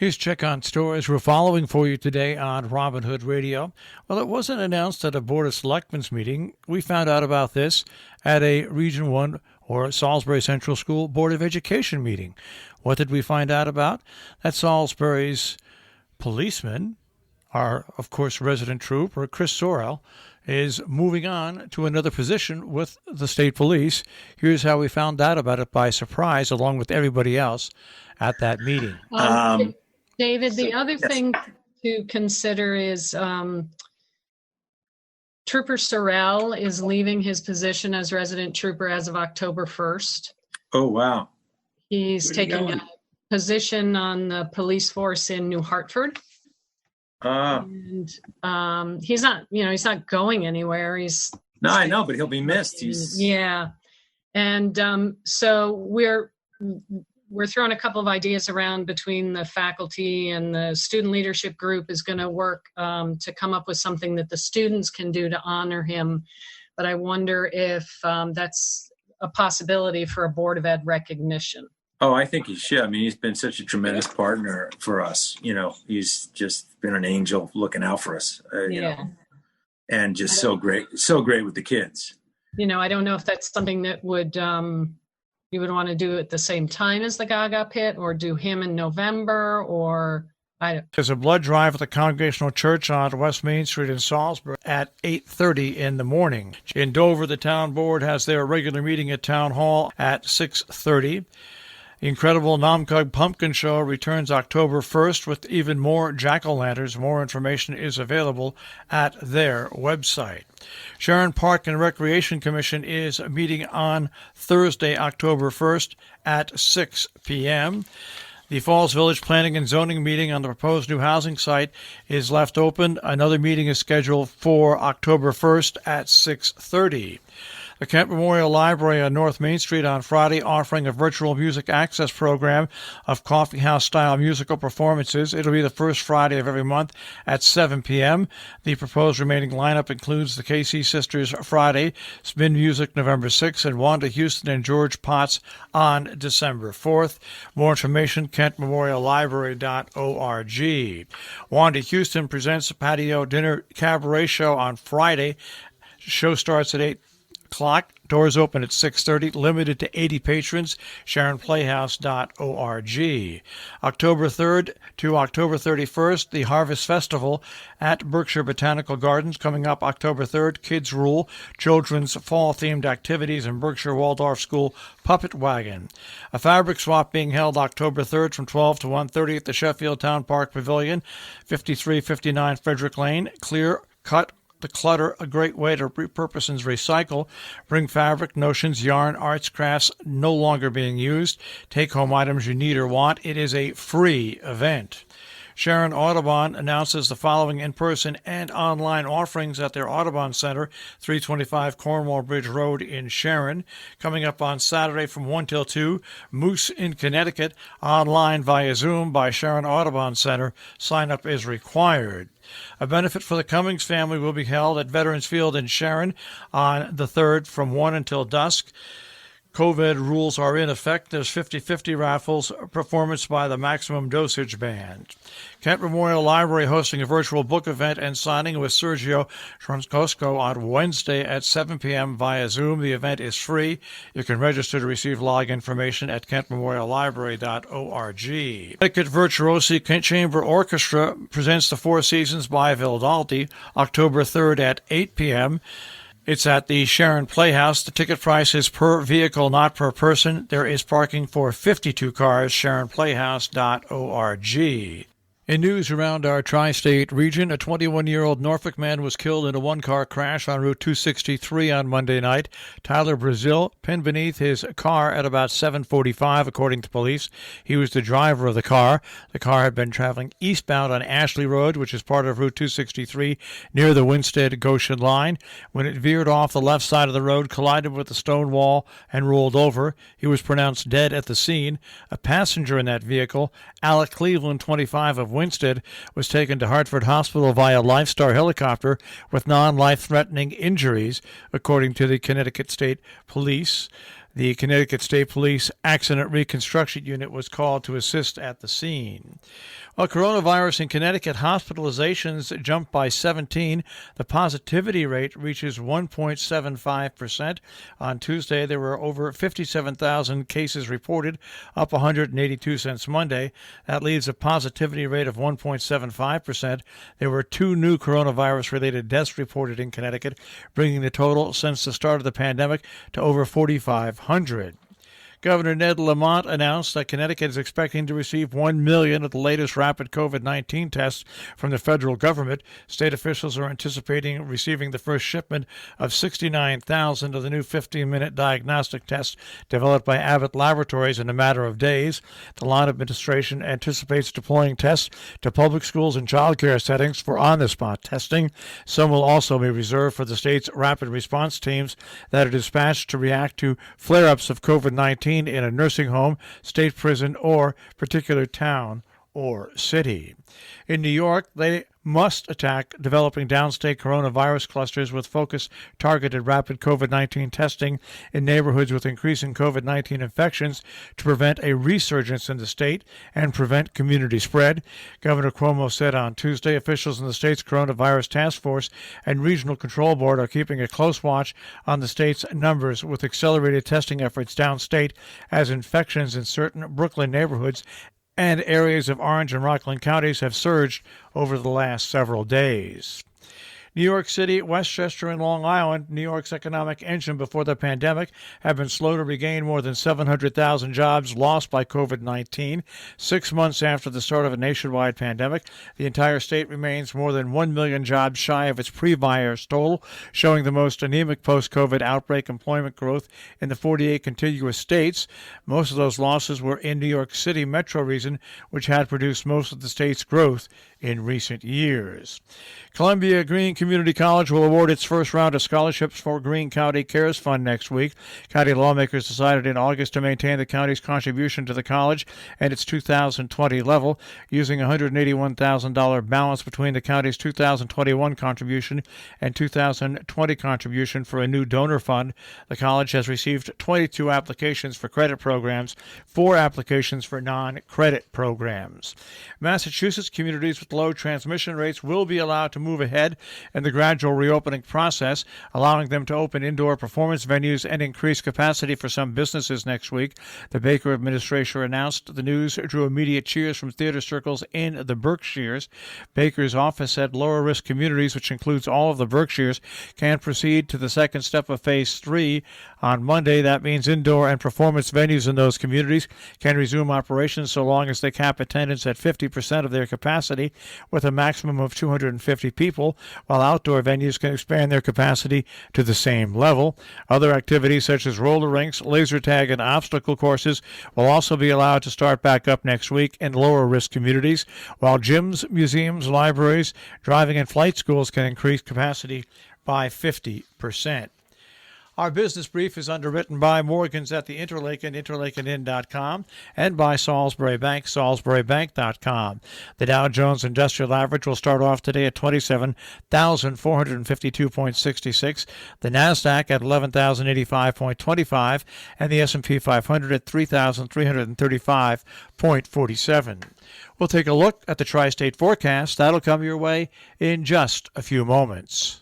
Here's check on stories we're following for you today on Robin Hood Radio. Well, it wasn't announced at a Board of Selectmen's meeting. We found out about this at a Region 1 or Salisbury Central School Board of Education meeting. What did we find out about? That Salisbury's policeman, our, of course, resident trooper, Chris Sorrell, is moving on to another position with the state police. Here's how we found out about it by surprise, along with everybody else at that meeting. David, the other thing to consider is Trooper Sorrell is leaving his position as resident trooper as of October 1st. Oh, wow. He's taking a position on the police force in New Hartford. And he's not going anywhere. No, I know, but he'll be missed. Yeah. And so we're throwing a couple of ideas around between the faculty, and the student leadership group is going to work to come up with something that the students can do to honor him. But I wonder if that's a possibility for a Board of Ed recognition. Oh, I think he should. I mean, he's been such a tremendous partner for us. You know, he's just been an angel looking out for us. You know, and just so great with the kids. You know, I don't know if that's something that would you would want to do at the same time as the Gaga Pit, or do him in November, or There's a blood drive at the Congregational Church on West Main Street in Salisbury at 8:30 in the morning. In Dover, the town board has their regular meeting at Town Hall at 6:30. The incredible Namkug Pumpkin Show returns October 1st with even more jack-o'-lanterns. More information is available at their website. Sharon Park and Recreation Commission is meeting on Thursday, October 1st at 6 p.m. The Falls Village Planning and Zoning meeting on the proposed new housing site is left open. Another meeting is scheduled for October 1st at 6:30. The Kent Memorial Library on North Main Street on Friday offering a virtual music access program of coffeehouse-style musical performances. It'll be the first Friday of every month at 7 p.m. The proposed remaining lineup includes the KC Sisters Friday, Spin Music November 6th, and Wanda Houston and George Potts on December 4th. More information, kentmemoriallibrary.org. Wanda Houston presents a patio dinner cabaret show on Friday. Show starts at 8 o'clock. Doors open at 6:30. Limited to 80 patrons. SharonPlayhouse.org. October 3rd to October 31st, the Harvest Festival at Berkshire Botanical Gardens. Coming up October 3rd, Kids Rule, children's fall-themed activities, and Berkshire Waldorf School Puppet Wagon. A fabric swap being held October 3rd from 12 to 1:30 at the Sheffield Town Park Pavilion, 5359 Frederick Lane. Clear cut the clutter, a great way to repurpose and recycle. Bring fabric, notions, yarn, arts, crafts no longer being used. Take home items you need or want. It is a free event. Sharon Audubon announces the following in-person and online offerings at their Audubon Center, 325 Cornwall Bridge Road in Sharon. Coming up on Saturday from 1 till 2, Moose in Connecticut, online via Zoom by Sharon Audubon Center. Sign-up is required. A benefit for the Cummings family will be held at Veterans Field in Sharon on the 3rd from 1 until dusk. COVID rules are in effect. There's 50-50 raffles, performance by the Maximum Dosage Band. Kent Memorial Library hosting a virtual book event and signing with Sergio Transkosco on Wednesday at 7 p.m. via Zoom. The event is free. You can register to receive log information at kentmemoriallibrary.org. Connecticut Virtuosi Kent Chamber Orchestra presents the Four Seasons by Vivaldi, October 3rd at 8 p.m. It's at the Sharon Playhouse. The ticket price is per vehicle, not per person. There is parking for 52 cars. SharonPlayhouse.org. In news around our tri-state region, a 21-year-old Norfolk man was killed in a one-car crash on Route 263 on Monday night. Tyler Brazil pinned beneath his car at about 7:45, according to police. He was the driver of the car. The car had been traveling eastbound on Ashley Road, which is part of Route 263, near the Winstead-Goshen line. When it veered off the left side of the road, collided with the stone wall, and rolled over. He was pronounced dead at the scene. A passenger in that vehicle, Alec Cleveland, 25, of Winstead, was taken to Hartford Hospital via Lifestar helicopter with non-life-threatening injuries, according to the Connecticut State Police. The Connecticut State Police Accident Reconstruction Unit was called to assist at the scene. Well, coronavirus in Connecticut, hospitalizations jumped by 17. The positivity rate reaches 1.75%. On Tuesday, there were over 57,000 cases reported, up 182 since Monday. That leaves a positivity rate of 1.75%. There were 2 new coronavirus-related deaths reported in Connecticut, bringing the total since the start of the pandemic to over 4,500. Governor Ned Lamont announced that Connecticut is expecting to receive 1 million of the latest rapid COVID-19 tests from the federal government. State officials are anticipating receiving the first shipment of 69,000 of the new 15-minute diagnostic tests developed by Abbott Laboratories in a matter of days. The Lamont administration anticipates deploying tests to public schools and child care settings for on-the-spot testing. Some will also be reserved for the state's rapid response teams that are dispatched to react to flare-ups of COVID-19 in a nursing home, state prison, or particular town or city. In New York, they must attack developing downstate coronavirus clusters with focused, targeted rapid COVID-19 testing in neighborhoods with increasing COVID-19 infections to prevent a resurgence in the state and prevent community spread. Governor Cuomo said on Tuesday officials in the state's coronavirus task force and regional control board are keeping a close watch on the state's numbers with accelerated testing efforts downstate as infections in certain Brooklyn neighborhoods and areas of Orange and Rockland counties have surged over the last several days. New York City, Westchester, and Long Island, New York's economic engine before the pandemic, have been slow to regain more than 700,000 jobs lost by COVID-19. 6 months after the start of a nationwide pandemic, the entire state remains more than 1 million jobs shy of its pre-virus total, showing the most anemic post-COVID outbreak employment growth in the 48 contiguous states. Most of those losses were in New York City metro region, which had produced most of the state's growth in recent years. Columbia Green Community College will award its first round of scholarships for Greene County Cares Fund next week. County lawmakers decided in August to maintain the county's contribution to the college at its 2020 level, using a $181,000 balance between the county's 2021 contribution and 2020 contribution for a new donor fund. The college has received 22 applications for credit programs, 4 applications for non-credit programs. Massachusetts communities with low transmission rates will be allowed to move ahead in the gradual reopening process, allowing them to open indoor performance venues and increase capacity for some businesses next week. The Baker administration announced the news drew immediate cheers from theater circles in the Berkshires. Baker's office said lower-risk communities, which includes all of the Berkshires, can proceed to the second step of Phase 3 on Monday. That means indoor and performance venues in those communities can resume operations so long as they cap attendance at 50% of their capacity, with a maximum of 250 people, while outdoor venues can expand their capacity to the same level. Other activities such as roller rinks, laser tag, and obstacle courses will also be allowed to start back up next week in lower-risk communities, while gyms, museums, libraries, driving and flight schools can increase capacity by 50%. Our business brief is underwritten by Morgans at the Interlaken, interlakenin.com, and by Salisbury Bank, salisburybank.com. The Dow Jones Industrial Average will start off today at 27,452.66, the NASDAQ at 11,085.25, and the S&P 500 at 3,335.47. We'll take a look at the tri-state forecast. That'll come your way in just a few moments.